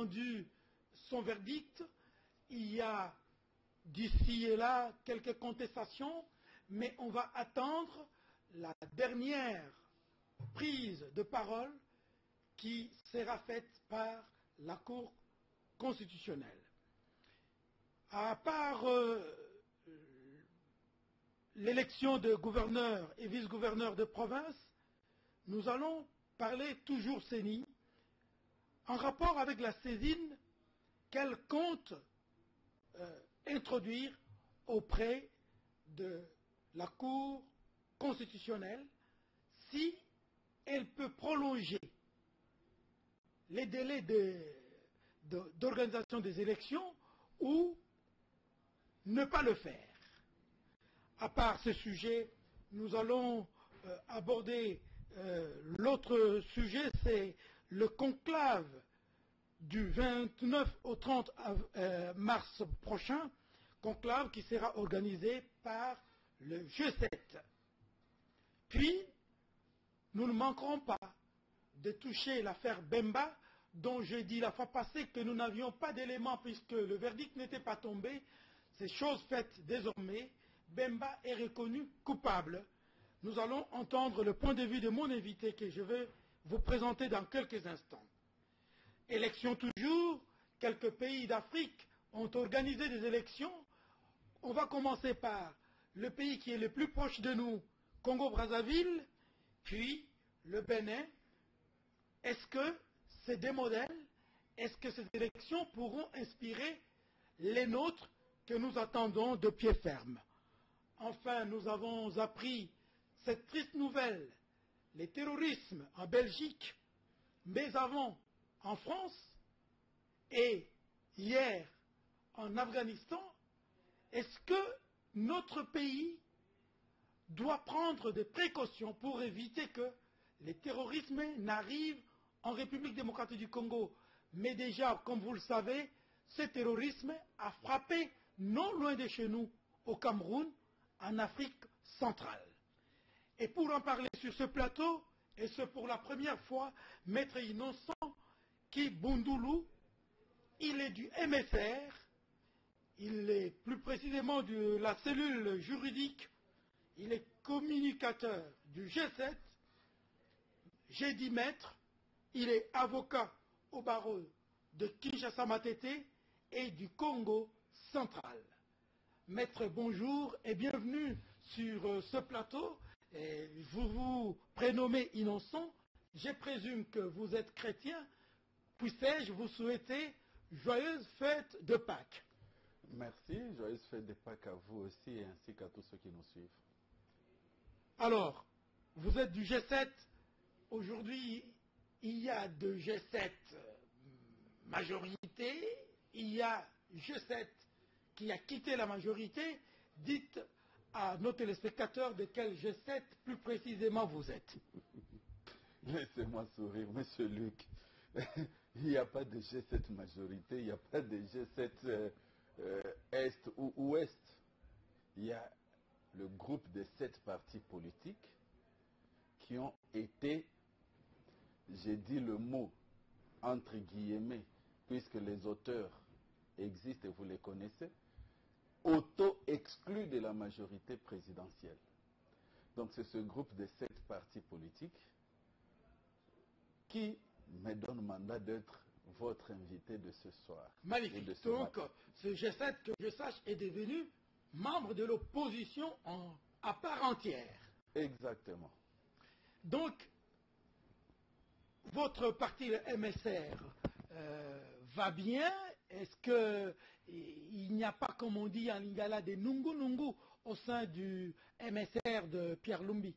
rendu son verdict. Il y a d'ici et là quelques contestations, mais on va attendre la dernière prise de parole qui sera faite par la Cour constitutionnelle. À part l'élection de gouverneurs et vice-gouverneurs de province, nous allons parler toujours CENI en rapport avec la saisine qu'elle compte introduire auprès de la Cour constitutionnelle si elle peut prolonger les délais d'organisation des élections ou ne pas le faire. À part ce sujet, nous allons aborder l'autre sujet, c'est le conclave du 29 au 30 mars prochain, conclave qui sera organisé par le G7. Puis, nous ne manquerons pas de toucher l'affaire Bemba, dont j'ai dit la fois passée que nous n'avions pas d'éléments puisque le verdict n'était pas tombé. C'est chose faite désormais. Bemba est reconnu coupable. Nous allons entendre le point de vue de mon invité que je vais vous présenter dans quelques instants. Élections toujours, quelques pays d'Afrique ont organisé des élections. On va commencer par le pays qui est le plus proche de nous, Congo-Brazzaville, puis le Bénin. Est-ce que ces deux modèles, est-ce que ces élections pourront inspirer les nôtres que nous attendons de pied ferme? Enfin, nous avons appris cette triste nouvelle, les terrorismes en Belgique, mais avant en France et hier en Afghanistan. Est-ce que notre pays doit prendre des précautions pour éviter que les terrorismes n'arrivent en République démocratique du Congo? Mais déjà, comme vous le savez, ce terrorisme a frappé non loin de chez nous, au Cameroun, en Afrique centrale. Et pour en parler sur ce plateau, et ce pour la première fois, Maître Innocent Kibundulu, il est du MSR, il est plus précisément de la cellule juridique, il est communicateur du G7, j'ai dit maître, il est avocat au barreau de Kinshasa Matete et du Congo central. Maître, bonjour et bienvenue sur ce plateau. Et vous vous prénommez Innocent, je présume que vous êtes chrétien. Puissais-je vous souhaiter joyeuse fête de Pâques? Merci, joyeuse fête de Pâques à vous aussi ainsi qu'à tous ceux qui nous suivent. Alors, vous êtes du G7. Aujourd'hui, il y a de G7 majorité, il y a G7 qui a quitté la majorité. Dites à nos téléspectateurs de quel G7 plus précisément vous êtes. Laissez-moi sourire, monsieur Luc. Il n'y a pas de G7 majorité, il n'y a pas de G7 Est ou Ouest. Il y a le groupe de 7 partis politiques qui ont été, j'ai dit le mot entre guillemets, puisque les auteurs existent et vous les connaissez, auto-exclus de la majorité présidentielle. Donc c'est ce groupe de 7 partis politiques qui me donne mandat d'être votre invité de ce soir. Magnifique. Donc ce G7, que je sache, est devenu membre de l'opposition à part entière. Exactement. Donc, votre parti, le MSR, va bien? Est-ce qu'il n'y a pas, comme on dit en lingala, des nungu-nungu au sein du MSR de Pierre Lumbi?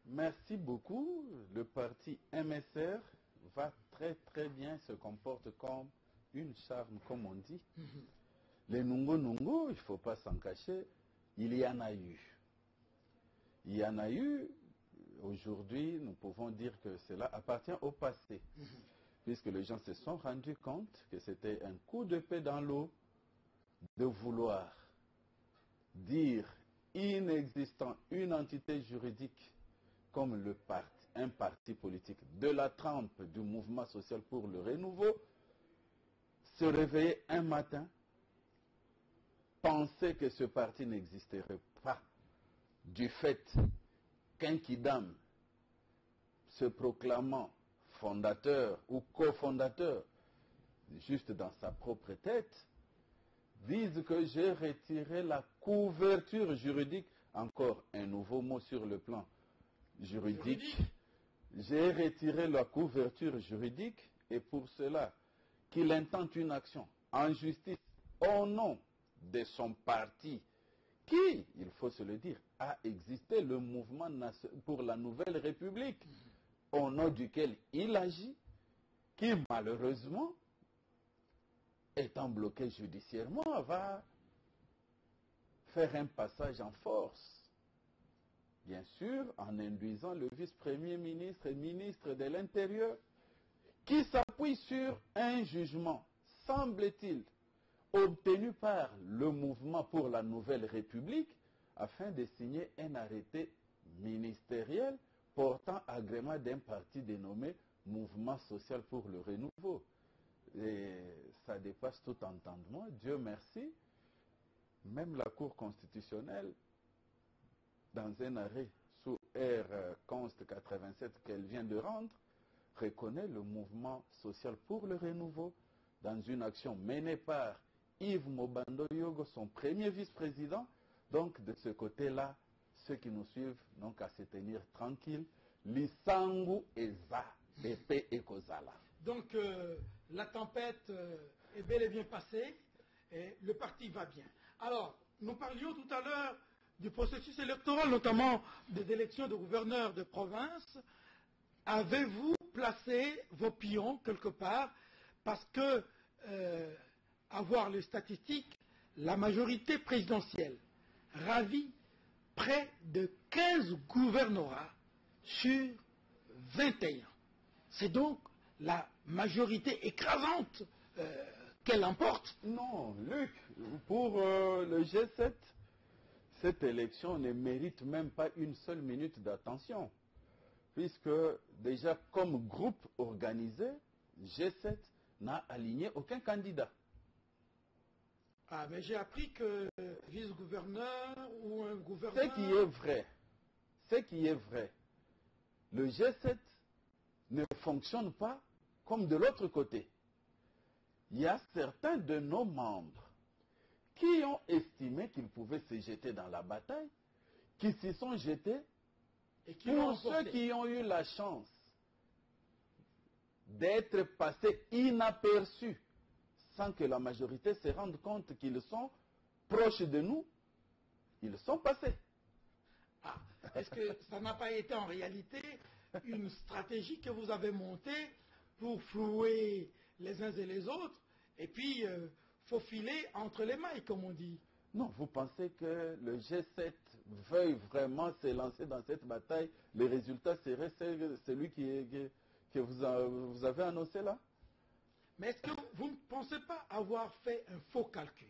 Merci beaucoup. Le parti MSR va très très bien, se comporte comme une charme, comme on dit. Les nungu-nungu, il ne faut pas s'en cacher, il y en a eu. Il y en a eu, aujourd'hui, nous pouvons dire que cela appartient au passé. Puisque les gens se sont rendus compte que c'était un coup d'épée dans l'eau de vouloir dire inexistant une entité juridique comme un parti politique de la trempe du mouvement social pour le renouveau, se réveiller un matin, penser que ce parti n'existerait pas, du fait qu'un Kidam, se proclamant fondateur ou cofondateur, juste dans sa propre tête, dise que j'ai retiré la couverture juridique, encore un nouveau mot sur le plan juridique, j'ai retiré la couverture juridique et pour cela qu'il intente une action en justice au nom de son parti qui, il faut se le dire, a existé, le mouvement pour la Nouvelle République, au nom duquel il agit, qui malheureusement, étant bloqué judiciairement, va faire un passage en force. Bien sûr, en induisant le vice-premier ministre et ministre de l'Intérieur, qui s'appuie sur un jugement, semble-t-il, obtenu par le mouvement pour la Nouvelle République, afin de signer un arrêté ministériel portant agrément d'un parti dénommé Mouvement social pour le renouveau. Et ça dépasse tout entendement. Dieu merci. Même la Cour constitutionnelle, dans un arrêt sous R. Const 87 qu'elle vient de rendre, reconnaît le Mouvement social pour le renouveau dans une action menée par Yves Mobando Yogo, son premier vice-président. Donc, de ce côté-là, ceux qui nous suivent n'ont qu'à se tenir tranquilles. Lisangu Eza, Épée et Kozala. Donc, la tempête est bel et bien passée et le parti va bien. Alors, nous parlions tout à l'heure du processus électoral, notamment des élections de gouverneurs de province. Avez-vous placé vos pions quelque part? Parce que, à voir les statistiques, la majorité présidentielle ravit près de 15 gouvernorats sur 21. C'est donc la majorité écrasante qu'elle emporte. Non, Luc, pour le G7, cette élection ne mérite même pas une seule minute d'attention. Puisque déjà comme groupe organisé, G7 n'a aligné aucun candidat. Ah, mais j'ai appris que vice-gouverneur ou un gouverneur... Ce qui est vrai, le G7 ne fonctionne pas comme de l'autre côté. Il y a certains de nos membres qui ont estimé qu'ils pouvaient se jeter dans la bataille, qui s'y sont jetés, et pour ceux qui ont eu la chance d'être passés inaperçus sans que la majorité se rende compte qu'ils sont proches de nous, ils sont passés. Ah, est-ce que ça n'a pas été en réalité une stratégie que vous avez montée pour flouer les uns et les autres et puis faufiler entre les mailles, comme on dit? Non, vous pensez que le G7 veuille vraiment se lancer dans cette bataille, le résultat serait celui que vous avez annoncé là? Mais est-ce que vous ne pensez pas avoir fait un faux calcul,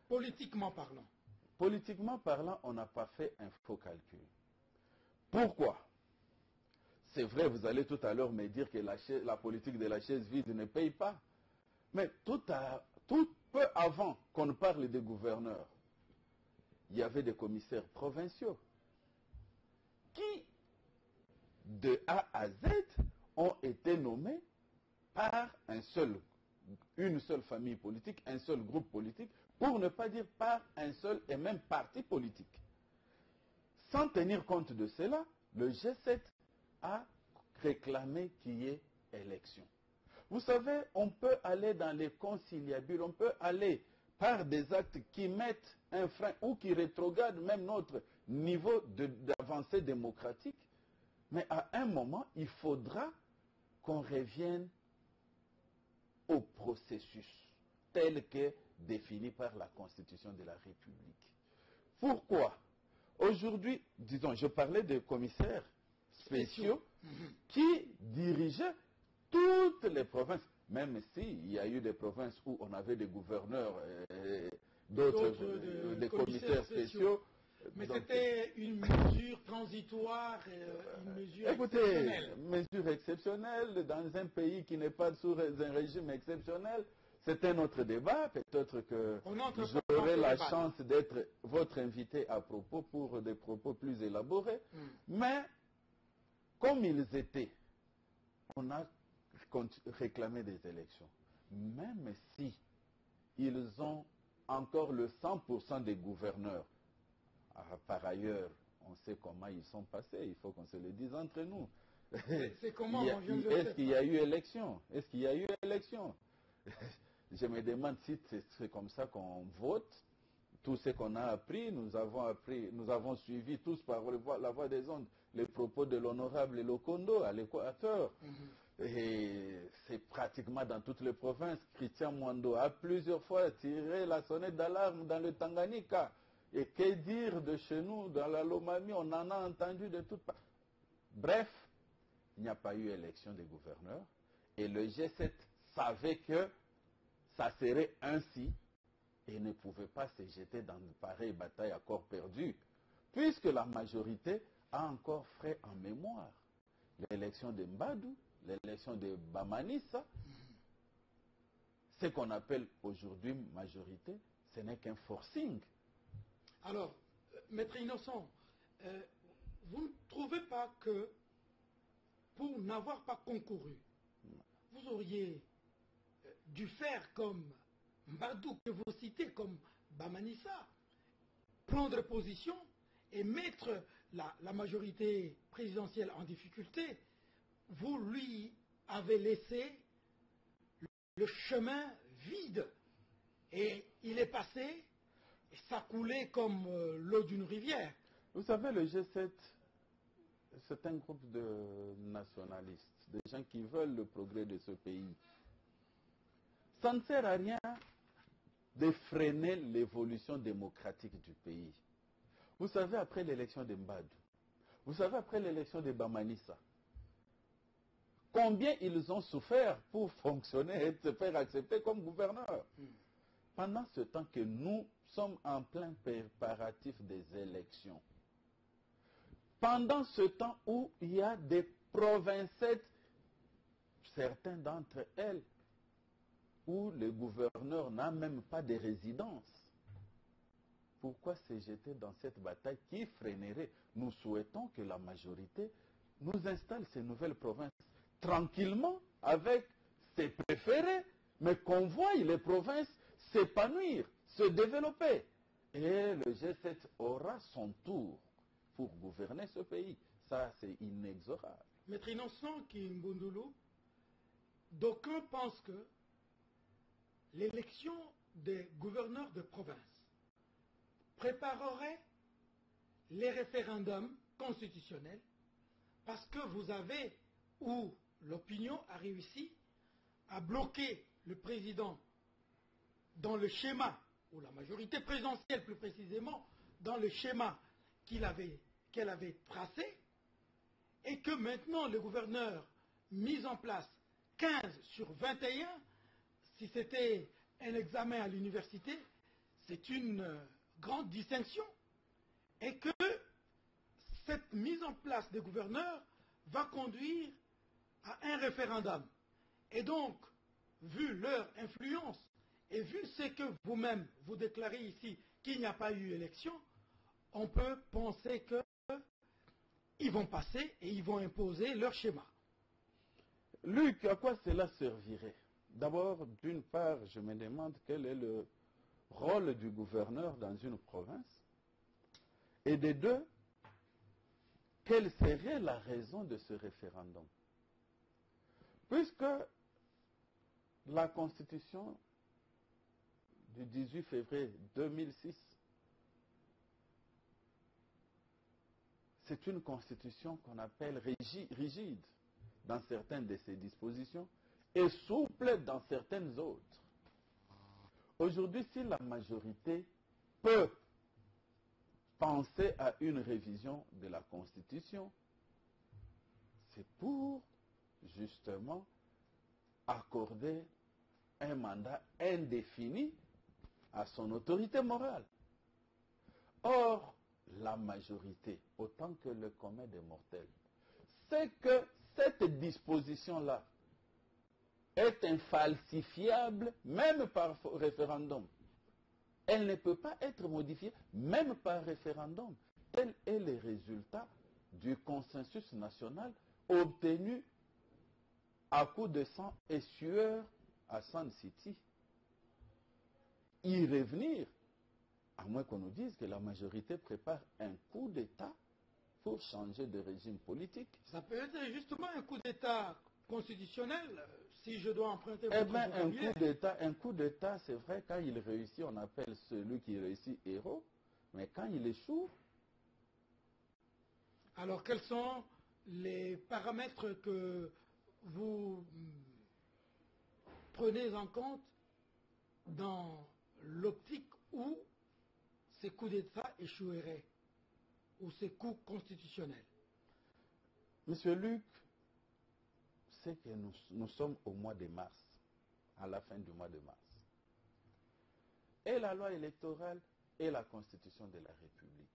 politiquement parlant? Politiquement parlant, on n'a pas fait un faux calcul. Pourquoi? C'est vrai, vous allez tout à l'heure me dire que la politique de la chaise vide ne paye pas. Mais tout peu avant qu'on ne parle des gouverneurs, il y avait des commissaires provinciaux qui, de A à Z, ont été nommés par une seule famille politique, un seul groupe politique, pour ne pas dire par un seul et même parti politique. Sans tenir compte de cela, le G7 a réclamé qu'il y ait élection. Vous savez, on peut aller dans les conciliabules, on peut aller par des actes qui mettent un frein ou qui rétrogradent même notre niveau d'avancée démocratique, mais à un moment, il faudra qu'on revienne au processus tel que défini par la Constitution de la République. Pourquoi? Aujourd'hui, disons, je parlais des commissaires spéciaux qui dirigeaient toutes les provinces, même s'il y a eu des provinces où on avait des gouverneurs et d'autres, des commissaires spéciaux. Mais c'était une mesure transitoire, une mesure exceptionnelle. Mesure exceptionnelle dans un pays qui n'est pas sous un régime exceptionnel. c'est un autre débat. Peut-être que j'aurai la chance d'être votre invité à propos pour des propos plus élaborés. Mais comme ils étaient, on a réclamé des élections. Même si ils ont encore le 100% des gouverneurs, par ailleurs, on sait comment ils sont passés, il faut qu'on se le dise entre nous. C'est comment Est-ce qu'il y a eu élection? Est-ce qu'il y a eu élection? Je me demande si c'est comme ça qu'on vote. Tout ce qu'on a appris, nous avons suivi tous par la voix des ondes les propos de l'honorable Lokondo à l'Équateur. Et c'est pratiquement dans toutes les provinces. Christian Mwando a plusieurs fois tiré la sonnette d'alarme dans le Tanganyika. Et que dire de chez nous, dans la Lomami, on en a entendu de toutes parts. Bref, il n'y a pas eu élection des gouverneurs. Et le G7 savait que ça serait ainsi et ne pouvait pas se jeter dans une pareille bataille à corps perdu, puisque la majorité a encore frais en mémoire. L'élection de Mbadou, l'élection de Bamanissa, ce qu'on appelle aujourd'hui majorité, ce n'est qu'un forcing. Alors, Maître Innocent, vous ne trouvez pas que pour n'avoir pas concouru, vous auriez dû faire comme Mbadou, que vous citez comme Bamanissa, prendre position et mettre la majorité présidentielle en difficulté? Vous lui avez laissé le chemin vide et il est passé, et ça coulait comme l'eau d'une rivière. Vous savez, le G7, c'est un groupe de nationalistes, des gens qui veulent le progrès de ce pays. Ça ne sert à rien de freiner l'évolution démocratique du pays. Vous savez, après l'élection de Mbadou, vous savez, après l'élection de Bamanissa, combien ils ont souffert pour fonctionner et se faire accepter comme gouverneur. Pendant ce temps que nous sommes en plein préparatif des élections. Pendant ce temps où il y a des provincettes, certains d'entre elles, où le gouverneur n'a même pas de résidence. Pourquoi se jeter dans cette bataille qui freinerait? Nous souhaitons que la majorité nous installe ces nouvelles provinces tranquillement avec ses préférés, mais qu'on voie les provinces s'épanouir, se développer. Et le G7 aura son tour pour gouverner ce pays. Ça, c'est inexorable. Maître Innocent Kimbundulu, d'aucuns pensent que l'élection des gouverneurs de province préparerait les référendums constitutionnels parce que vous avez, où l'opinion a réussi à bloquer le président dans le schéma, ou la majorité présidentielle plus précisément, dans le schéma qu'elle avait tracé, et que maintenant le gouverneur mis en place 15 sur 21, si c'était un examen à l'université, c'est une grande distinction, et que cette mise en place des gouverneurs va conduire à un référendum. Et donc, vu leur influence, et vu ce que vous-même vous déclarez ici, qu'il n'y a pas eu élection, on peut penser qu'ils vont passer et ils vont imposer leur schéma. Luc, à quoi cela servirait? D'abord, d'une part, je me demande quel est le rôle du gouverneur dans une province. Et de deux, quelle serait la raison de ce référendum? Puisque la Constitution du 18 février 2006, c'est une Constitution qu'on appelle rigide dans certaines de ses dispositions et souple dans certaines autres. Aujourd'hui, si la majorité peut penser à une révision de la Constitution, c'est pour justement accorder un mandat indéfini à son autorité morale. Or, la majorité, autant que le commun des mortels, c'est que cette disposition-là est infalsifiable même par référendum. Elle ne peut pas être modifiée même par référendum. Tel est le résultat du consensus national obtenu à coup de sang et sueur à Sun City. Y revenir, à moins qu'on nous dise que la majorité prépare un coup d'État pour changer de régime politique. Ça peut être justement un coup d'État constitutionnel, si je dois emprunter Eh votre bien, vocabulaire. un coup d'État, c'est vrai, quand il réussit, on appelle celui qui réussit héros, mais quand il échoue... Alors, quels sont les paramètres que vous prenez en compte dans l'optique où ces coups d'État échoueraient, ou ces coups constitutionnels? Monsieur Luc, c'est que nous sommes au mois de mars, à la fin du mois de mars. Et la loi électorale et la Constitution de la République.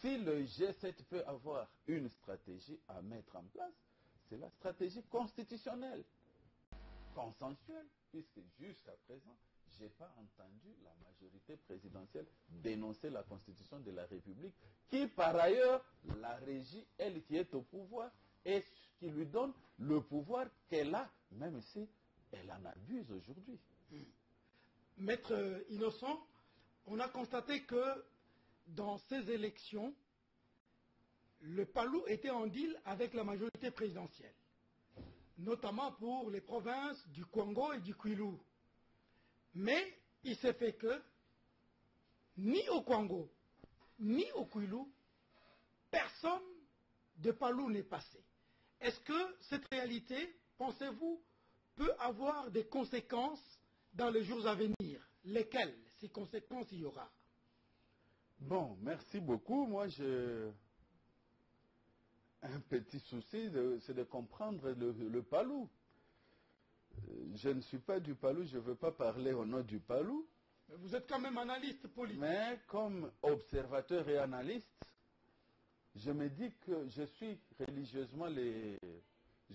Si le G7 peut avoir une stratégie à mettre en place, c'est la stratégie constitutionnelle, consensuelle, puisque jusqu'à présent, je n'ai pas entendu la majorité présidentielle dénoncer la Constitution de la République, qui par ailleurs la régit, elle qui est au pouvoir, et qui lui donne le pouvoir qu'elle a, même si elle en abuse aujourd'hui. Maître Innocent, on a constaté que dans ces élections, le PALU était en deal avec la majorité présidentielle, notamment pour les provinces du Kwango et du Kwilu. Mais il s'est fait que ni au Kwango, ni au Kwilu, personne de PALU n'est passé. Est-ce que cette réalité, pensez-vous, peut avoir des conséquences dans les jours à venir? Lesquelles ces conséquences il y aura? Bon, merci beaucoup. Moi, j'ai un petit souci, c'est de comprendre le PALU. Je ne suis pas du PALU, je ne veux pas parler au nom du PALU. Vous êtes quand même analyste politique. Mais comme observateur et analyste, je me dis que je suis religieusement les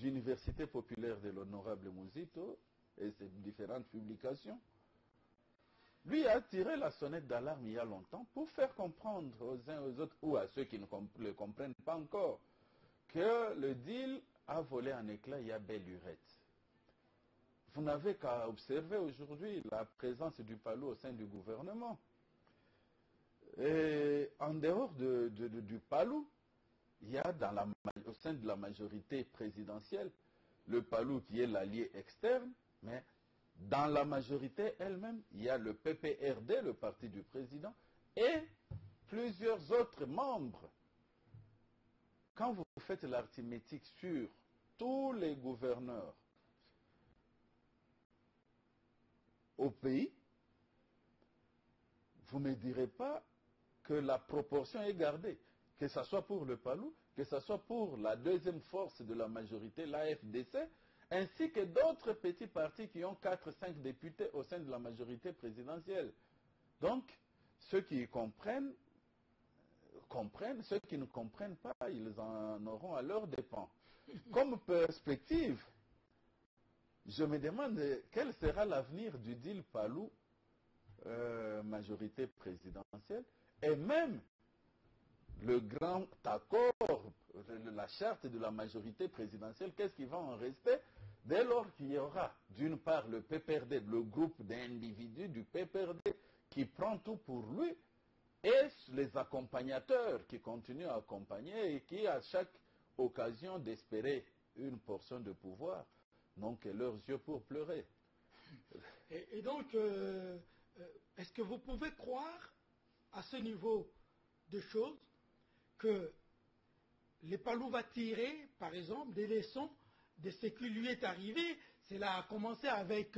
universités populaires de l'honorable Mouzito et ses différentes publications. Lui a tiré la sonnette d'alarme il y a longtemps pour faire comprendre aux uns aux autres, ou à ceux qui ne le comprennent pas encore, que le deal a volé en éclats, il y a belle lurette. Vous n'avez qu'à observer aujourd'hui la présence du PALU au sein du gouvernement. Et en dehors du PALU, il y a au sein de la majorité présidentielle le PALU qui est l'allié externe, mais dans la majorité elle-même, il y a le PPRD, le parti du président, et plusieurs autres membres. Quand vous faites l'arithmétique sur tous les gouverneurs au pays, vous ne me direz pas que la proportion est gardée, que ce soit pour le PALU, que ce soit pour la deuxième force de la majorité, l'AFDC, ainsi que d'autres petits partis qui ont 4-5 députés au sein de la majorité présidentielle. Donc, ceux qui comprennent, ceux qui ne comprennent pas, ils en auront à leur dépens. Comme perspective, je me demande quel sera l'avenir du deal PALU majorité présidentielle, et même le grand accord, la charte de la majorité présidentielle, qu'est-ce qui va en rester dès lors qu'il y aura d'une part le PPRD, le groupe d'individus du PPRD qui prend tout pour lui, et les accompagnateurs qui continuent à accompagner et qui à chaque occasion d'espérer une portion de pouvoir n'ont que leurs yeux pour pleurer. Et donc, est-ce que vous pouvez croire à ce niveau de choses que les PALU va tirer, par exemple, des leçons de ce qui lui est arrivé? Cela a commencé avec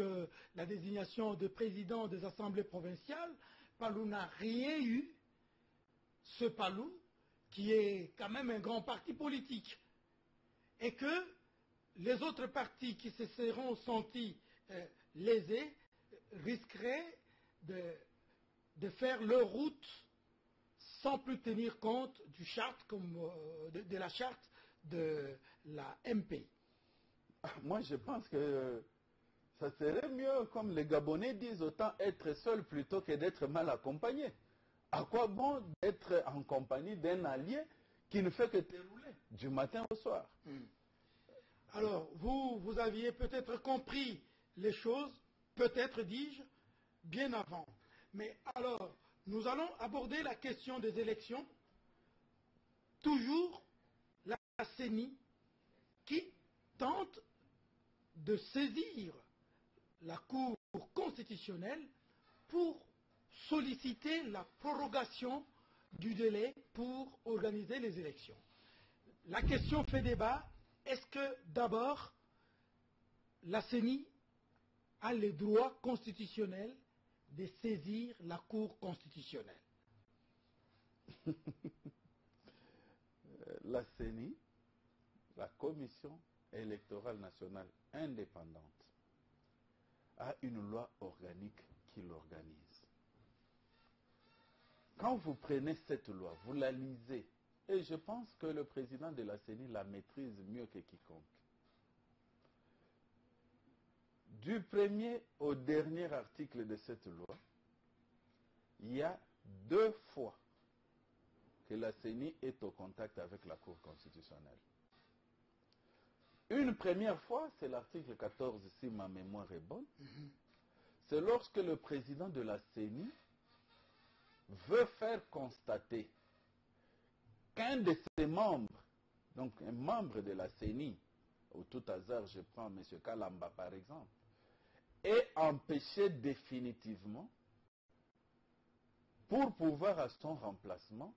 la désignation de président des assemblées provinciales. PALU n'a rien eu. Ce PALU, qui est quand même un grand parti politique, et que les autres partis qui se seront sentis lésés risqueraient de faire leur route sans plus tenir compte de la charte de la MP. Moi, je pense que ça serait mieux, comme les Gabonais disent, autant être seul plutôt que d'être mal accompagné. À quoi bon d'être en compagnie d'un allié qui ne fait que te rouler du matin au soir? Alors, vous aviez peut-être compris les choses, peut-être dis-je, bien avant. Mais alors, nous allons aborder la question des élections. Toujours la CENI qui tente de saisir la Cour constitutionnelle pour solliciter la prorogation du délai pour organiser les élections. La question fait débat. Est-ce que d'abord la CENI a le droit constitutionnel de saisir la Cour constitutionnelle? La CENI, la Commission électorale nationale indépendante, a une loi organique qui l'organise. Quand vous prenez cette loi, vous la lisez, et je pense que le président de la CENI la maîtrise mieux que quiconque. Du premier au dernier article de cette loi, il y a 2 fois que la CENI est au contact avec la Cour constitutionnelle. Une première fois, c'est l'article 14, si ma mémoire est bonne. C'est lorsque le président de la CENI veut faire constater qu'un de ses membres, donc un membre de la CENI, au tout hasard, je prends M. Kalamba par exemple, est empêché définitivement pour pouvoir à son remplacement.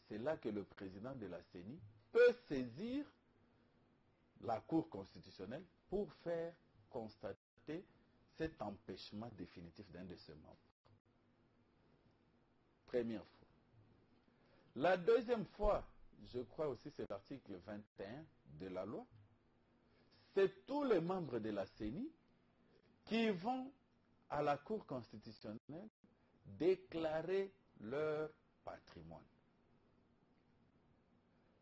C'est là que le président de la CENI peut saisir la Cour constitutionnelle pour faire constater cet empêchement définitif d'un de ses membres. Première fois. La deuxième fois, je crois aussi c'est l'article 21 de la loi, c'est tous les membres de la CENI qui vont à la Cour constitutionnelle déclarer leur patrimoine.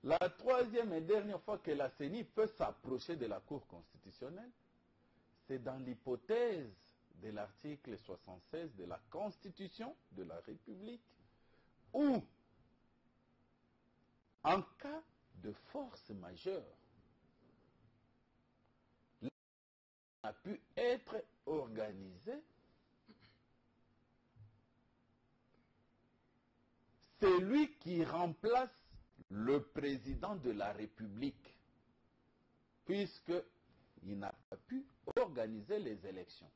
La troisième et dernière fois que la CENI peut s'approcher de la Cour constitutionnelle, c'est dans l'hypothèse de l'article 76 de la Constitution de la République, où, en cas de force majeure, a pu être organisé, celui qui remplace le président de la République, puisqu'il n'a pas pu organiser les élections.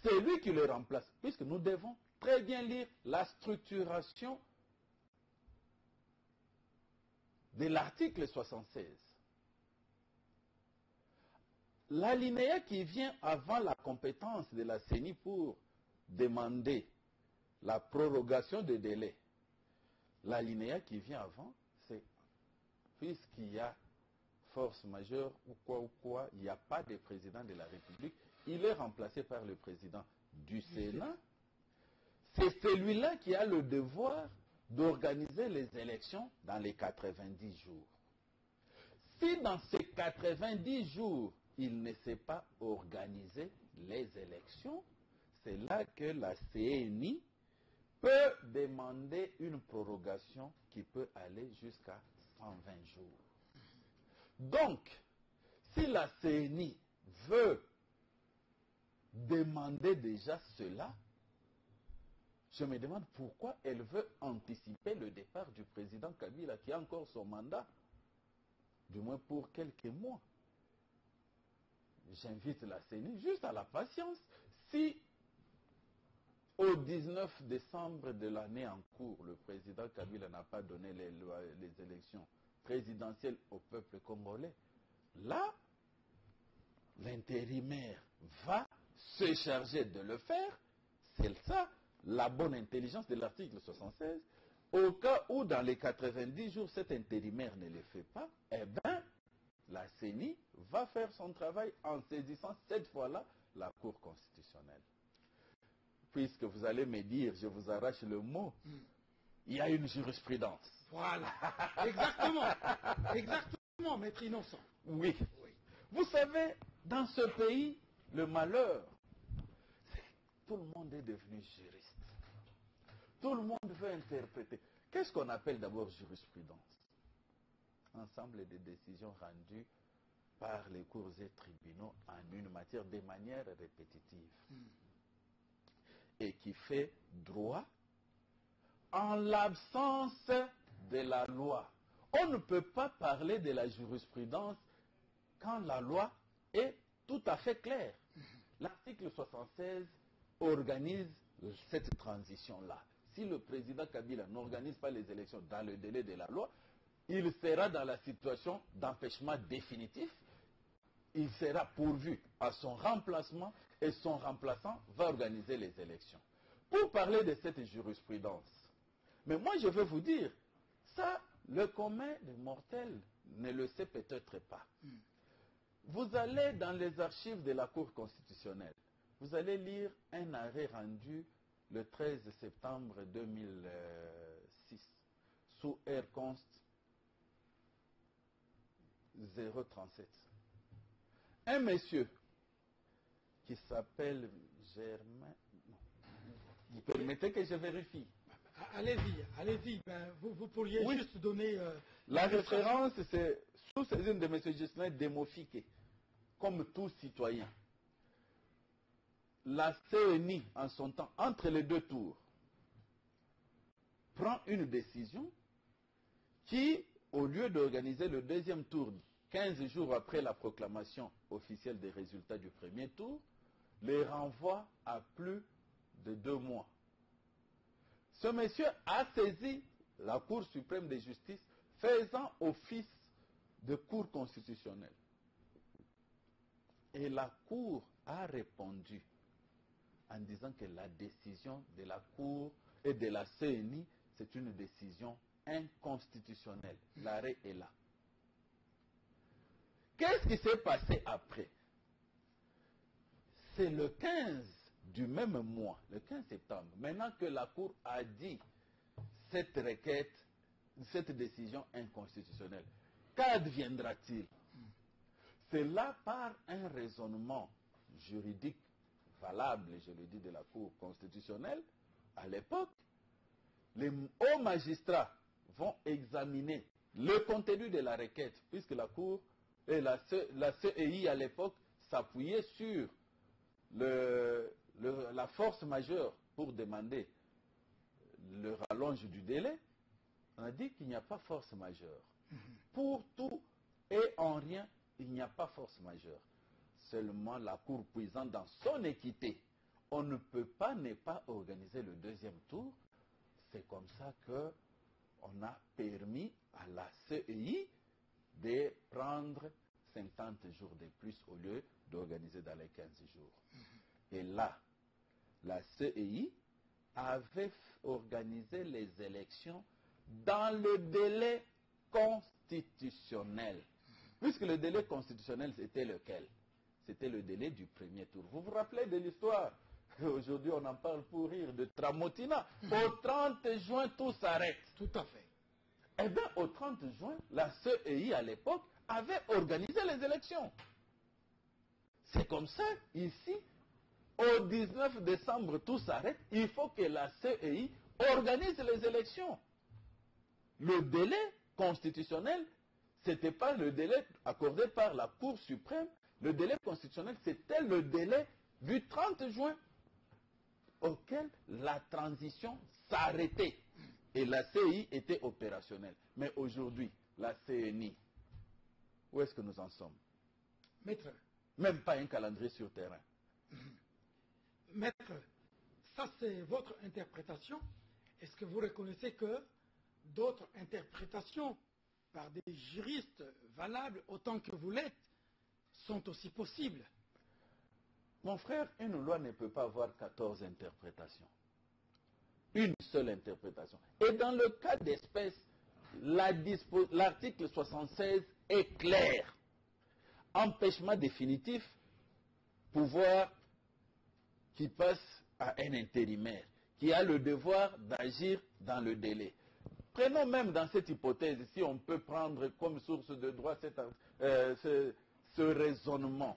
C'est lui qui le remplace, puisque nous devons très bien lire la structuration de l'article 76. L'alinéa qui vient avant la compétence de la CENI pour demander la prorogation des délais, l'alinéa qui vient avant, c'est puisqu'il y a force majeure ou quoi, il n'y a pas de président de la République, il est remplacé par le président du Sénat. C'est celui-là qui a le devoir d'organiser les élections dans les 90 jours. Si dans ces 90 jours, il ne sait pas organiser les élections, c'est là que la CENI peut demander une prorogation qui peut aller jusqu'à 120 jours. Donc, si la CENI veut demander déjà cela, je me demande pourquoi elle veut anticiper le départ du président Kabila qui a encore son mandat, du moins pour quelques mois. J'invite la CENI juste à la patience. Si au 19 décembre de l'année en cours, le président Kabila n'a pas donné les élections présidentielles au peuple congolais, là, l'intérimaire va se charger de le faire. C'est ça, la bonne intelligence de l'article 76. Au cas où, dans les 90 jours, cet intérimaire ne le fait pas, eh bien, la CENI va faire son travail en saisissant cette fois-là la Cour constitutionnelle. Puisque vous allez me dire, je vous arrache le mot, il y a une jurisprudence. Voilà, exactement, exactement, maître Innocent. Oui. Vous savez, dans ce pays, le malheur, c'est que tout le monde est devenu juriste. Tout le monde veut interpréter. Qu'est-ce qu'on appelle d'abord jurisprudence? Ensemble des décisions rendues par les cours et tribunaux en une matière de manière répétitive. Et qui fait droit en l'absence de la loi. On ne peut pas parler de la jurisprudence quand la loi est tout à fait claire. L'article 76 organise cette transition-là. Si le président Kabila n'organise pas les élections dans le délai de la loi, il sera dans la situation d'empêchement définitif. Il sera pourvu à son remplacement et son remplaçant va organiser les élections. Pour parler de cette jurisprudence, mais moi je veux vous dire, ça, le commun des mortels ne le sait peut-être pas. Vous allez dans les archives de la Cour constitutionnelle, vous allez lire un arrêt rendu le 13 septembre 2006 sous R-Const 037. Un monsieur qui s'appelle Germain... Non. Vous permettez que je vérifie? Allez-y, allez-y. Ben, vous pourriez juste donner... la référence, c'est sous saisine de M. Justin Démofiqué, comme tout citoyen. La CENI, en son temps, entre les deux tours, prend une décision qui, au lieu d'organiser le deuxième tour 15 jours après la proclamation officielle des résultats du premier tour, les renvoie à plus de 2 mois. Ce monsieur a saisi la Cour suprême de justice faisant office de Cour constitutionnelle. Et la Cour a répondu en disant que la décision de la Cour et de la CENI, c'est une décision inconstitutionnelle. L'arrêt est là. Qu'est-ce qui s'est passé après? C'est le 15 du même mois, le 15 septembre, maintenant que la Cour a dit cette requête, cette décision inconstitutionnelle, qu'adviendra-t-il? C'est là par un raisonnement juridique valable, je le dis, de la Cour constitutionnelle, à l'époque, les hauts magistrats vont examiner le contenu de la requête, puisque la Cour et la CEI à l'époque s'appuyaient sur la force majeure pour demander le rallonge du délai. On a dit qu'il n'y a pas force majeure. Pour tout et en rien, il n'y a pas force majeure. Seulement la Cour puisant dans son équité. On ne peut pas ne pas organiser le deuxième tour. C'est comme ça qu'on a permis à la CEI de prendre 50 jours de plus au lieu d'organiser dans les 15 jours. Et là, la CEI avait organisé les élections dans le délai constitutionnel. Puisque le délai constitutionnel, c'était lequel? C'était le délai du premier tour. Vous vous rappelez de l'histoire? Aujourd'hui, on en parle pour rire, de Tramotina. Au 30 juin, tout s'arrête. Tout à fait. Eh bien, au 30 juin, la CEI, à l'époque, avait organisé les élections. C'est comme ça, ici, au 19 décembre, tout s'arrête. Il faut que la CEI organise les élections. Le délai constitutionnel, ce n'était pas le délai accordé par la Cour suprême. Le délai constitutionnel, c'était le délai du 30 juin auquel la transition s'arrêtait. Et la CEI était opérationnelle. Mais aujourd'hui, la CENI, où est-ce que nous en sommes? Maître. Même pas un calendrier sur terrain. Maître, ça c'est votre interprétation. Est-ce que vous reconnaissez que d'autres interprétations par des juristes valables autant que vous l'êtes sont aussi possibles? Mon frère, une loi ne peut pas avoir 14 interprétations. Une seule interprétation. Et dans le cas d'espèce, l'article 76 est clair. Empêchement définitif, pouvoir qui passe à un intérimaire, qui a le devoir d'agir dans le délai. Prenons même dans cette hypothèse, si on peut prendre comme source de droit ce raisonnement,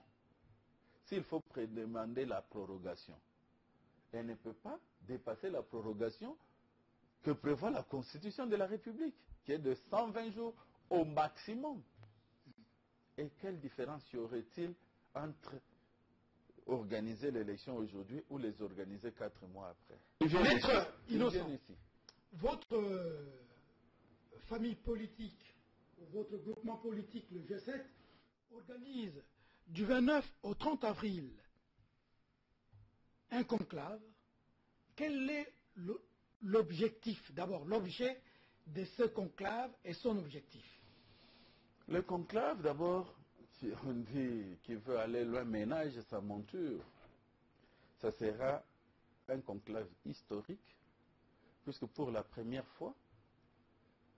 s'il faut demander la prorogation, elle ne peut pas dépasser la prorogation que prévoit la Constitution de la République, qui est de 120 jours au maximum. Et quelle différence y aurait-il entre organiser l'élection aujourd'hui ou les organiser 4 mois après? Maître Innocent, viennent ici. votre famille politique, ou votre groupement politique, le G7, organise du 29 au 30 avril un conclave. Quel est l'objectif, d'abord l'objet de ce conclave et son objectif? Le conclave, d'abord, si on dit qu'il veut aller loin, ménage sa monture. Ça sera un conclave historique, puisque pour la première fois,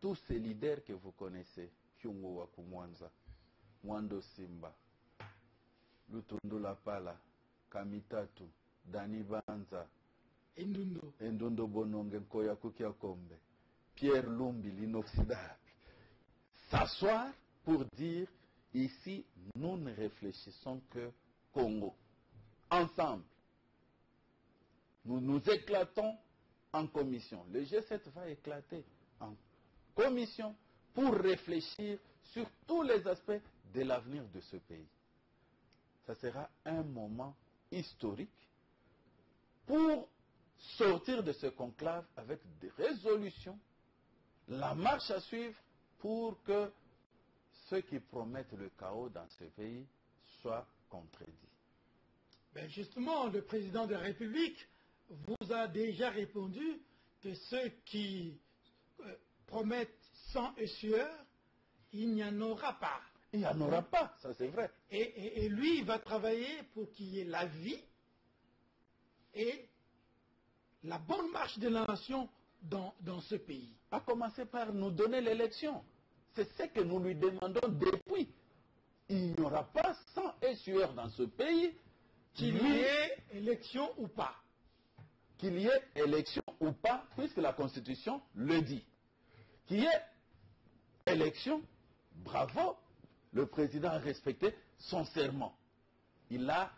tous ces leaders que vous connaissez, Kyungo Wakumwanza, Mwando Simba, Lutundu Lapala, Kamitatu, Dani Banza, Endundo Bononge Nkoya Kukia Kombe, Pierre Lumbi, l'inoxydable, s'asseoir pour dire, ici, nous ne réfléchissons que Congo. Ensemble. Nous nous éclatons en commission. Le G7 va éclater en commission pour réfléchir sur tous les aspects de l'avenir de ce pays. Ça sera un moment historique pour sortir de ce conclave avec des résolutions, la marche à suivre pour que ceux qui promettent le chaos dans ce pays soient contredits. Ben justement, le président de la République vous a déjà répondu que ceux qui promettent sang et sueur, il n'y en aura pas. Il n'y en aura pas, ça c'est vrai. Et lui, il va travailler pour qu'il y ait la vie et la bonne marche de la nation dans ce pays. À commencer par nous donner l'élection. C'est ce que nous lui demandons depuis. Il n'y aura pas sang et sueur dans ce pays. Qu'il y ait élection ou pas. Qu'il y ait élection ou pas, puisque la Constitution le dit. Qu'il y ait élection, bravo, le président a respecté son serment. Il a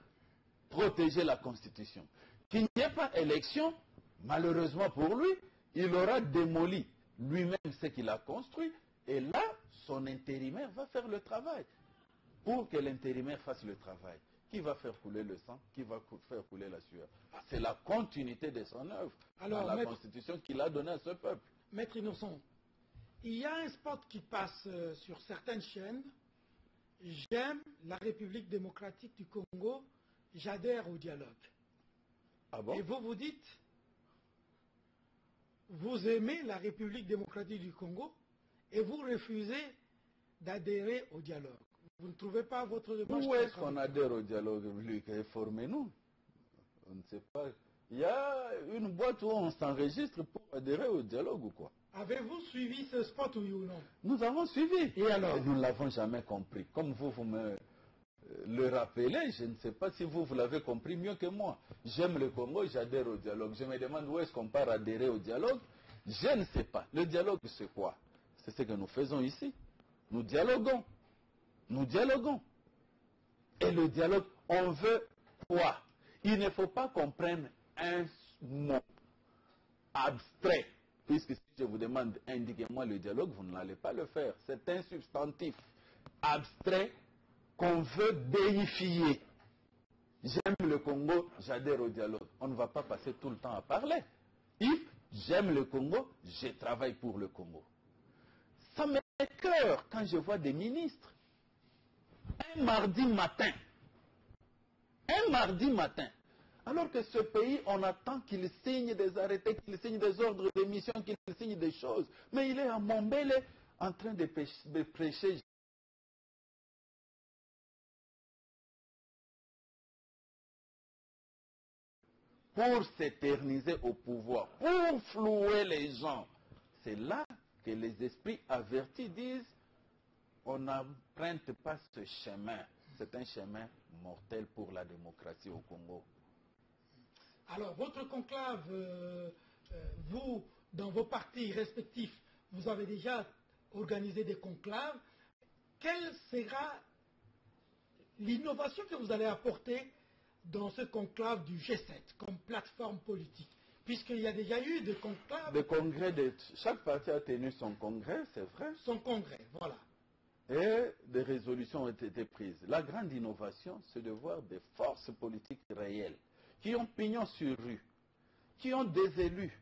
protégé la Constitution. Qu'il n'y ait pas élection, malheureusement pour lui, il aura démoli lui-même ce qu'il a construit, et là, son intérimaire va faire le travail. Pour que l'intérimaire fasse le travail, qui va faire couler le sang, qui va faire couler la sueur? C'est la continuité de son œuvre, dans la Constitution qu'il a donnée à ce peuple. Maître Innocent, il y a un spot qui passe sur certaines chaînes. J'aime la République démocratique du Congo, j'adhère au dialogue. Ah bon? Et vous vous dites, vous aimez la République démocratique du Congo et vous refusez d'adhérer au dialogue. Vous ne trouvez pas votre démarche? Où est-ce qu'on adhère au dialogue? Lui qui formez-nous. On ne sait pas. Il y a une boîte où on s'enregistre pour adhérer au dialogue ou quoi? Avez-vous suivi ce spot, oui ou non? Nous avons suivi. Et alors? Et nous ne l'avons jamais compris. Comme vous me le rappelez, je ne sais pas si vous l'avez compris mieux que moi. J'aime le Congo, j'adhère au dialogue. Je me demande où est-ce qu'on part adhérer au dialogue. Je ne sais pas. Le dialogue, c'est quoi? C'est ce que nous faisons ici. Nous dialoguons. Nous dialoguons. Et le dialogue, on veut quoi? Il ne faut pas qu'on prenne un mot abstrait. Puisque si je vous demande, indiquez-moi le dialogue, vous n'allez pas le faire. C'est un substantif abstrait qu'on veut déifier. J'aime le Congo, j'adhère au dialogue. On ne va pas passer tout le temps à parler. If j'aime le Congo, je travaille pour le Congo. Ça m'écoeure quand je vois des ministres. Un mardi matin, alors que ce pays, on attend qu'il signe des arrêtés, qu'il signe des ordres de mission, qu'il signe des choses. Mais il est à Mombele en train de prêcher. Pour s'éterniser au pouvoir, pour flouer les gens. C'est là que les esprits avertis disent, on n'emprunte pas ce chemin. C'est un chemin mortel pour la démocratie au Congo. Alors, votre conclave, vous, dans vos partis respectifs, vous avez déjà organisé des conclaves. Quelle sera l'innovation que vous allez apporter dans ce conclave du G7 comme plateforme politique? Puisqu'il y a déjà eu des conclaves. Des congrès, chaque parti a tenu son congrès, c'est vrai. Son congrès, voilà. Et des résolutions ont été prises. La grande innovation, c'est de voir des forces politiques réelles, qui ont pignon sur rue, qui ont des élus,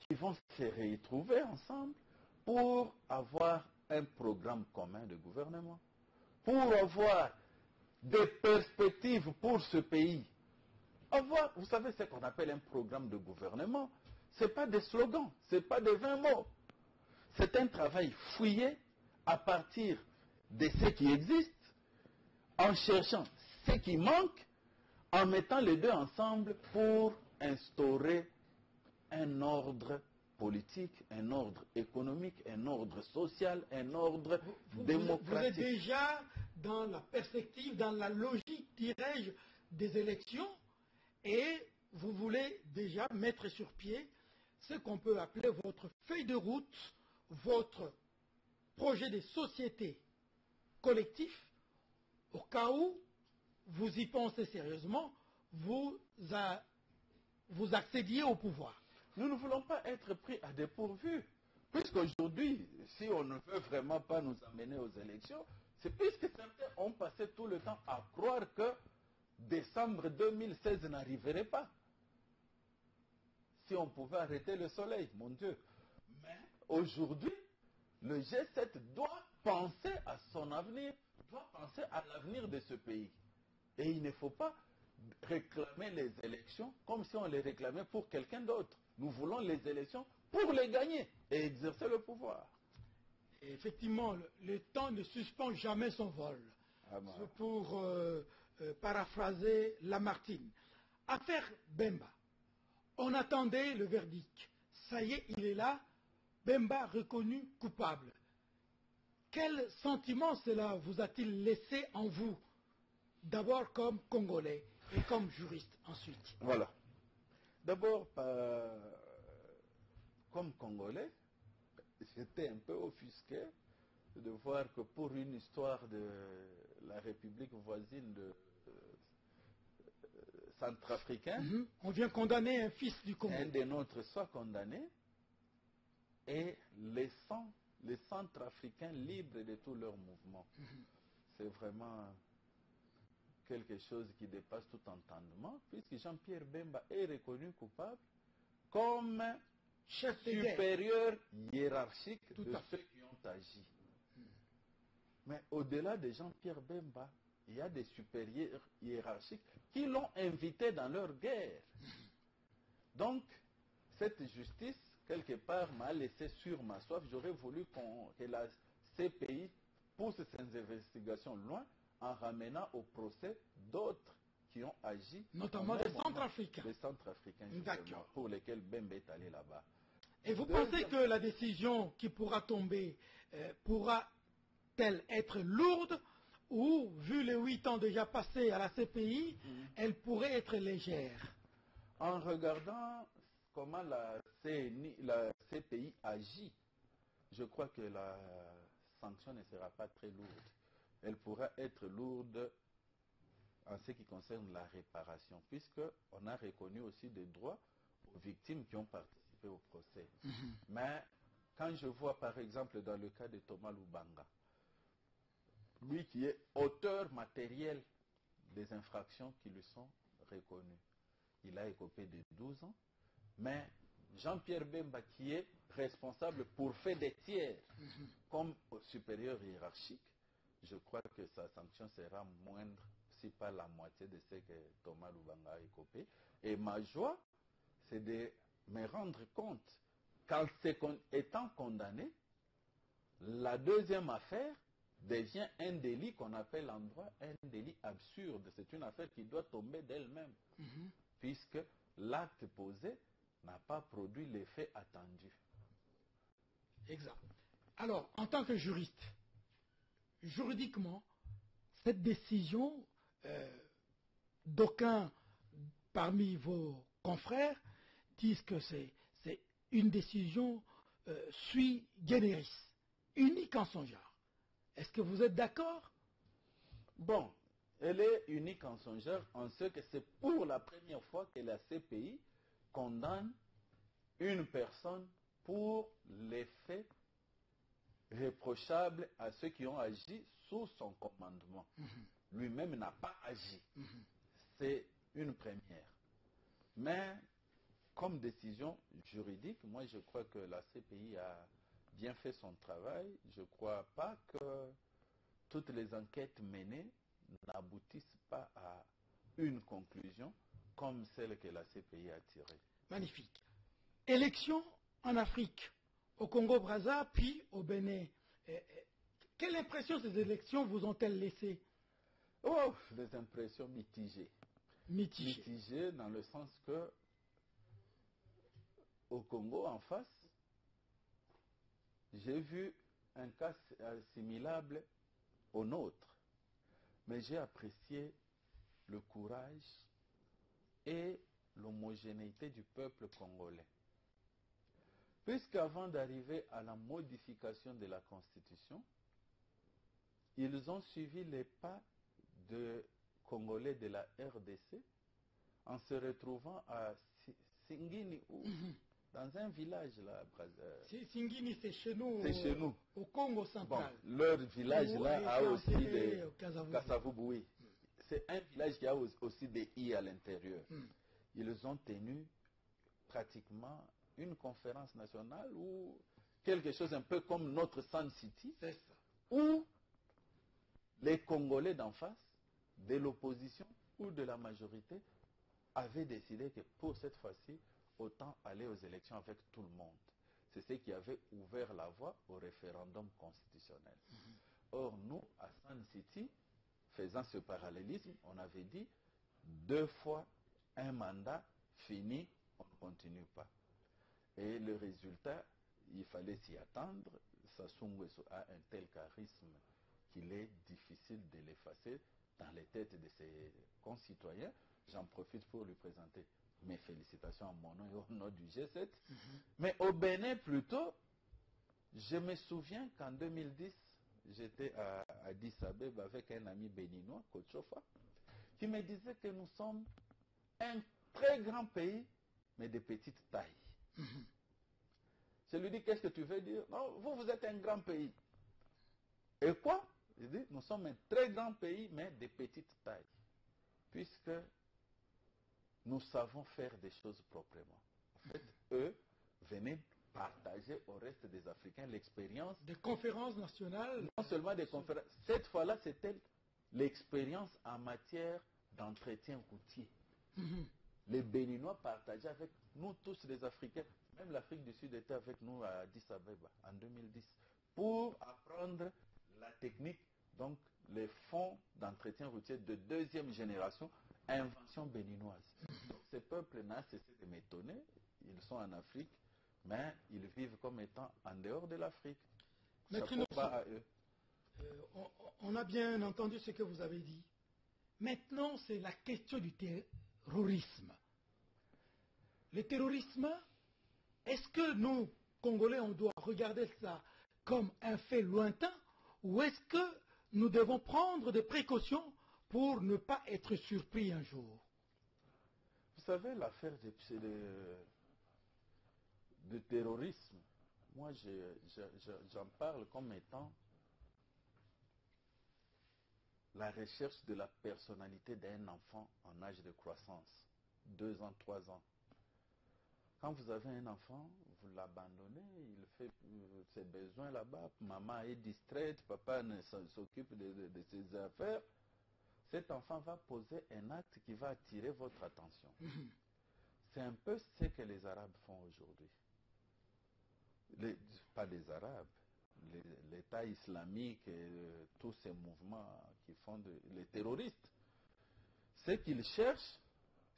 qui vont se retrouver ensemble pour avoir un programme commun de gouvernement, pour avoir des perspectives pour ce pays. Avoir, vous savez ce qu'on appelle un programme de gouvernement, ce n'est pas des slogans, ce n'est pas des 20 mots. C'est un travail fouillé à partir de ce qui existe, en cherchant ce qui manque, en mettant les deux ensemble pour instaurer un ordre politique, un ordre économique, un ordre social, un ordre démocratique. Vous êtes déjà dans la perspective, dans la logique, dirais-je, des élections, et vous voulez déjà mettre sur pied ce qu'on peut appeler votre feuille de route, votre projet de société collectif, au cas où vous y pensez sérieusement, vous accédiez au pouvoir. Nous ne voulons pas être pris à dépourvu. Puisqu'aujourd'hui, si on ne veut vraiment pas nous amener aux élections, c'est puisque certains ont passé tout le temps à croire que décembre 2016 n'arriverait pas. Si on pouvait arrêter le soleil, mon Dieu. Mais aujourd'hui, le G7 doit penser à son avenir, doit penser à l'avenir de ce pays. Et il ne faut pas réclamer les élections comme si on les réclamait pour quelqu'un d'autre. Nous voulons les élections pour les gagner et exercer le pouvoir. Et effectivement, le temps ne suspend jamais son vol. Pour paraphraser Lamartine. Affaire Bemba. On attendait le verdict. Ça y est, il est là. Bemba reconnu coupable. Quel sentiment cela vous a-t-il laissé en vous? D'abord comme Congolais et comme juriste ensuite. Voilà. D'abord, comme Congolais, j'étais un peu offusqué de voir que pour une histoire de la République voisine de centrafricaine, on vient condamner un fils du Congo. Un des nôtres soit condamné et laissant les centrafricains libres de tous leurs mouvements. C'est vraiment quelque chose qui dépasse tout entendement, puisque Jean-Pierre Bemba est reconnu coupable comme chef supérieur hiérarchique de ceux qui ont agi. Mais au-delà de Jean-Pierre Bemba, il y a des supérieurs hiérarchiques qui l'ont invité dans leur guerre. Donc, cette justice, quelque part, m'a laissé sur ma soif. J'aurais voulu que la CPI pousse ses investigations loin en ramenant au procès d'autres qui ont agi. Notamment les Centrafricains. Les Centrafricains, justement, pour lesquels Bemba est allé là-bas. Et vous pensez que la décision qui pourra tomber pourra-t-elle être lourde ou, vu les 8 ans déjà passés à la CPI, elle pourrait être légère? En regardant comment la CPI agit, je crois que la sanction ne sera pas très lourde. Elle pourra être lourde en ce qui concerne la réparation, puisqu'on a reconnu aussi des droits aux victimes qui ont participé au procès. Mais quand je vois par exemple dans le cas de Thomas Lubanga, lui qui est auteur matériel des infractions qui lui sont reconnues, il a écopé de 12 ans, mais Jean-Pierre Bemba qui est responsable pour fait des tiers comme supérieur hiérarchique, je crois que sa sanction sera moindre, si pas la moitié de ce que Thomas Lubanga a écopé. Et ma joie, c'est de me rendre compte étant condamné, la deuxième affaire devient un délit qu'on appelle en droit un délit absurde. C'est une affaire qui doit tomber d'elle-même, puisque l'acte posé n'a pas produit l'effet attendu. Exact. Alors, en tant que juriste, juridiquement, cette décision, d'aucuns parmi vos confrères disent que c'est une décision sui generis, unique en son genre. Est-ce que vous êtes d'accord? Bon, Elle est unique en son genre, en ce que c'est pour la première fois que la CPI condamne une personne pour les faits reprochables à ceux qui ont agi sous son commandement. Lui-même n'a pas agi. C'est une première. Mais comme décision juridique, moi je crois que la CPI a bien fait son travail. Je ne crois pas que toutes les enquêtes menées n'aboutissent pas à une conclusion comme celle que la CPI a tirée. Magnifique. Élections en Afrique, au Congo-Brazza, puis au Bénin. Quelle impression ces élections vous ont-elles laissé? Oh, des impressions mitigées. Mitigées. Mitigées dans le sens que au Congo, en face, j'ai vu un cas assimilable au nôtre. Mais j'ai apprécié le courage et l'homogénéité du peuple congolais. Puisqu'avant d'arriver à la modification de la Constitution, ils ont suivi les pas de Congolais de la RDC en se retrouvant à Singini, dans un village là. Singini, c'est chez nous. C'est chez nous. Au Congo central. Bon, leur village là a aussi des Kasavubu. oui. C'est un village qui a aussi des i à l'intérieur. Ils ont tenu pratiquement une conférence nationale ou quelque chose un peu comme notre Sun City, où les Congolais d'en face, de l'opposition ou de la majorité, avaient décidé que pour cette fois-ci, autant aller aux élections avec tout le monde. C'est ce qui avait ouvert la voie au référendum constitutionnel. Or, nous, à Sun City, faisant ce parallélisme, on avait dit 2 fois un mandat fini, on ne continue pas. Et le résultat, il fallait s'y attendre. Sassou Nguesso a un tel charisme qu'il est difficile de l'effacer dans les têtes de ses concitoyens. J'en profite pour lui présenter mes félicitations à mon nom et au nom du G7. Mais au Bénin, plutôt, je me souviens qu'en 2010, j'étais à Addis Abeba avec un ami béninois, Kochofa, qui me disait que nous sommes un très grand pays, mais de petite taille. Je lui dis, qu'est-ce que tu veux dire? Non, vous êtes un grand pays. Et quoi? Je dis, nous sommes un très grand pays, mais de petite taille. Puisque nous savons faire des choses proprement. En fait, eux venaient partager au reste des Africains l'expérience. Des conférences nationales. Non seulement des conférences. Cette fois-là, c'était l'expérience en matière d'entretien routier. Les Béninois partageaient avec nous tous les Africains. Même l'Afrique du Sud était avec nous à Addis Abeba en 2010 pour apprendre la technique, donc les fonds d'entretien routier de 2e génération, invention béninoise. Donc, ces peuples n'ont cessé de m'étonner. Ils sont en Afrique, mais ils vivent comme étant en dehors de l'Afrique. Chapeau bas à eux. On a bien entendu ce que vous avez dit. Maintenant, c'est la question du terrorisme. Le terrorisme, est-ce que nous, Congolais, on doit regarder ça comme un fait lointain ou est-ce que nous devons prendre des précautions pour ne pas être surpris un jour? Vous savez, l'affaire de terrorisme, moi j'en parle comme étant la recherche de la personnalité d'un enfant en âge de croissance, 2 ans, 3 ans. Quand vous avez un enfant, vous l'abandonnez, il fait ses besoins là-bas, maman est distraite, papa ne s'occupe de ses affaires. Cet enfant va poser un acte qui va attirer votre attention. C'est un peu ce que les Arabes font aujourd'hui. Pas les Arabes, l'État islamique et tous ces mouvements qui font les terroristes. Ce qu'ils cherchent,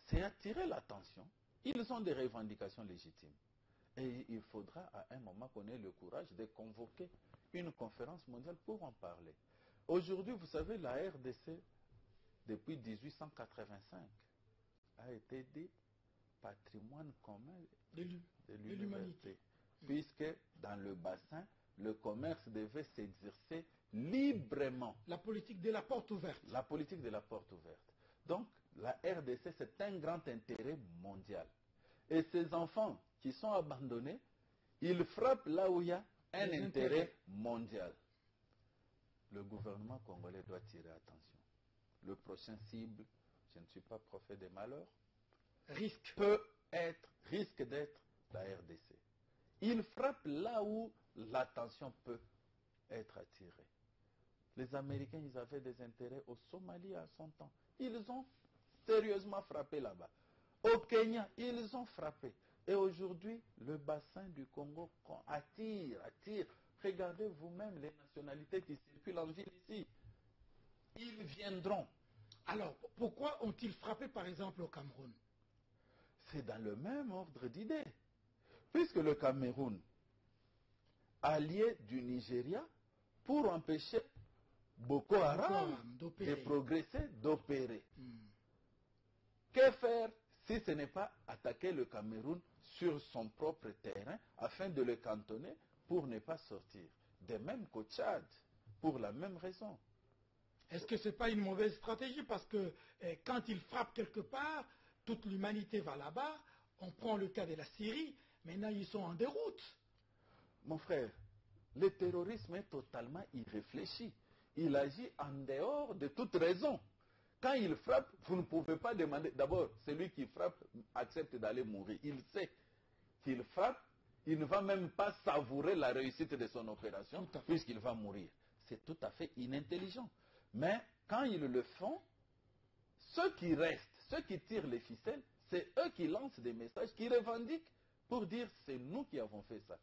c'est attirer l'attention. Ils ont des revendications légitimes. Et il faudra à un moment qu'on ait le courage de convoquer une conférence mondiale pour en parler. Aujourd'hui, vous savez, la RDC, depuis 1885, a été dit patrimoine commun de l'humanité. Puisque dans le bassin, le commerce devait s'exercer librement. La politique de la porte ouverte. La politique de la porte ouverte. Donc, la RDC, c'est un grand intérêt mondial. Et ces enfants qui sont abandonnés, ils frappent là où il y a un intérêt mondial. Le gouvernement congolais doit tirer attention. Le prochain cible, je ne suis pas prophète des malheurs, risque d'être la RDC. Il frappe là où l'attention peut être attirée. Les Américains, ils avaient des intérêts au Somalie à son temps. Ils ont sérieusement frappé là-bas. Au Kenya, ils ont frappé. Et aujourd'hui, le bassin du Congo attire. Regardez vous-même les nationalités qui circulent en ville ici. Ils viendront. Alors, pourquoi ont-ils frappé par exemple au Cameroun? C'est dans le même ordre d'idées. Puisque le Cameroun, allié du Nigeria, pour empêcher Boko Haram de progresser, d'opérer. Que faire si ce n'est pas attaquer le Cameroun sur son propre terrain afin de le cantonner pour ne pas sortir? De même qu'au Tchad, pour la même raison. Est-ce que ce n'est pas une mauvaise stratégie? Parce que quand ils frappent quelque part, toute l'humanité va là-bas. On prend le cas de la Syrie. Maintenant, ils sont en déroute. Mon frère, le terrorisme est totalement irréfléchi. Il agit en dehors de toute raison. Quand il frappe, vous ne pouvez pas demander... D'abord, celui qui frappe accepte d'aller mourir. Il sait qu'il frappe, il ne va même pas savourer la réussite de son opération, puisqu'il va mourir. C'est tout à fait inintelligent. Mais quand ils le font, ceux qui restent, ceux qui tirent les ficelles, c'est eux qui lancent des messages, qui revendiquent pour dire c'est nous qui avons fait ça.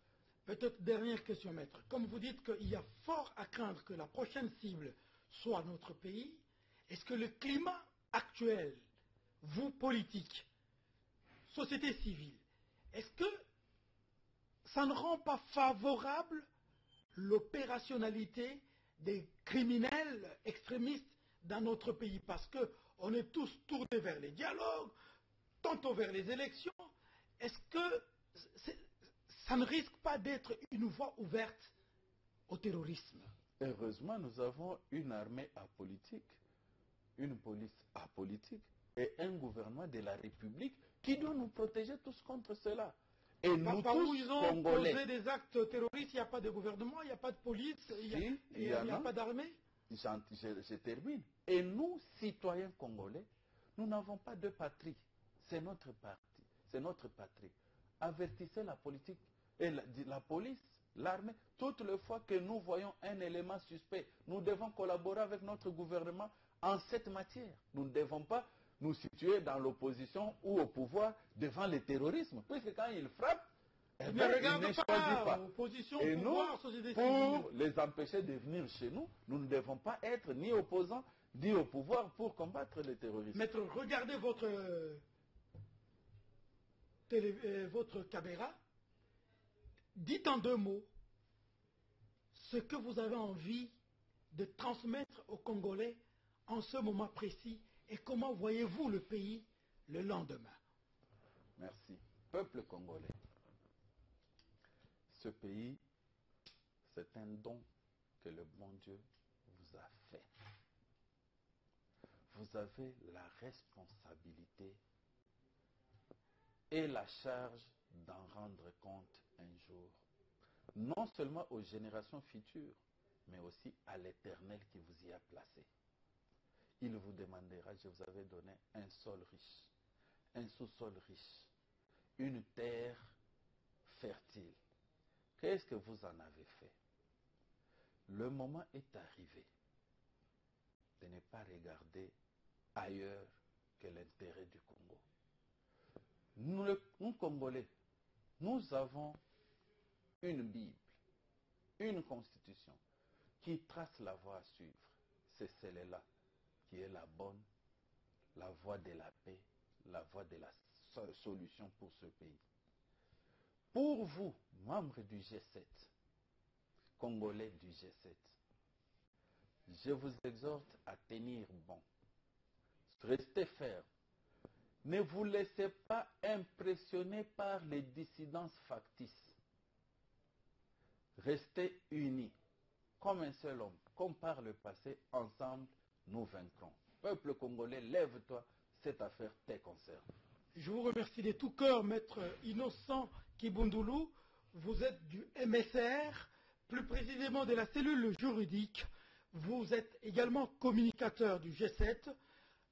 Peut-être dernière question, maître. Comme vous dites qu'il y a fort à craindre que la prochaine cible soit notre pays, est-ce que le climat actuel, vous, politique, société civile, est-ce que ça ne rend pas favorable l'opérationnalité des criminels extrémistes dans notre pays? Parce qu'on est tous tournés vers les dialogues, tantôt vers les élections. Est-ce que ça ne risque pas d'être une voie ouverte au terrorisme? Heureusement, nous avons une armée apolitique, une police apolitique et un gouvernement de la République qui doit nous protéger tous contre cela. Et nous Par tous, où ils ont Congolais, posé des actes terroristes, il n'y a pas de gouvernement, il n'y a pas de police, il n'y a pas d'armée. Je termine. Et nous, citoyens congolais, nous n'avons pas de patrie. C'est notre parti, c'est notre patrie. Avertissez la politique et la police, l'armée, toutes les fois que nous voyons un élément suspect, nous devons collaborer avec notre gouvernement en cette matière. Nous ne devons pas nous situer dans l'opposition ou au pouvoir devant le terrorisme, puisque quand ils frappent, ils ne regardent pas. Opposition, et pouvoir, nous, société pour civile. les empêcher de venir chez nous, nous ne devons pas être ni opposants ni au pouvoir pour combattre le terrorisme. Maître, regardez votre caméra. Dites en 2 mots ce que vous avez envie de transmettre aux Congolais en ce moment précis et comment voyez-vous le pays le lendemain? Merci. Peuple congolais, ce pays, c'est un don que le bon Dieu vous a fait. Vous avez la responsabilité et la charge d'en rendre compte un jour. Non seulement aux générations futures, mais aussi à l'Éternel qui vous y a placé. Il vous demandera, je vous avais donné un sol riche, un sous-sol riche, une terre fertile. Qu'est-ce que vous en avez fait? Le moment est arrivé de ne pas regarder ailleurs que l'intérêt du Congo. Nous, Congolais, nous avons une Bible, une constitution qui trace la voie à suivre. C'est celle-là qui est la bonne, la voie de la paix, la voie de la solution pour ce pays. Pour vous, membres du G7, Congolais du G7, je vous exhorte à tenir bon. Restez ferme. Ne vous laissez pas impressionner par les dissidences factices. restez unis, comme un seul homme, comme par le passé, ensemble, nous vaincrons. Peuple congolais, lève-toi, cette affaire te concerne. Je vous remercie de tout cœur, Maître Innocent Kibundoulou. Vous êtes du MSR, plus précisément de la cellule juridique. Vous êtes également communicateur du G7.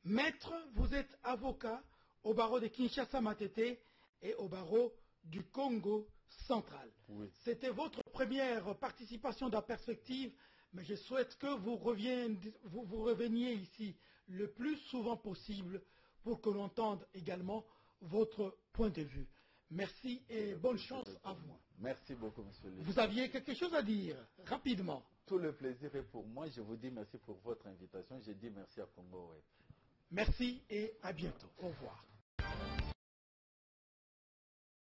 Maître, vous êtes avocat au barreau de Kinshasa Matete et au barreau du Congo central. Oui. C'était votre première participation dans Perspective, mais je souhaite que vous reveniez ici le plus souvent possible pour que l'on entende également votre point de vue. Merci et bonne chance à vous. Merci beaucoup, monsieur le Vous aviez quelque chose à dire, rapidement. Tout le plaisir est pour moi. Je vous dis merci pour votre invitation. Je dis merci à Congo Web. Merci et à bientôt. Au revoir.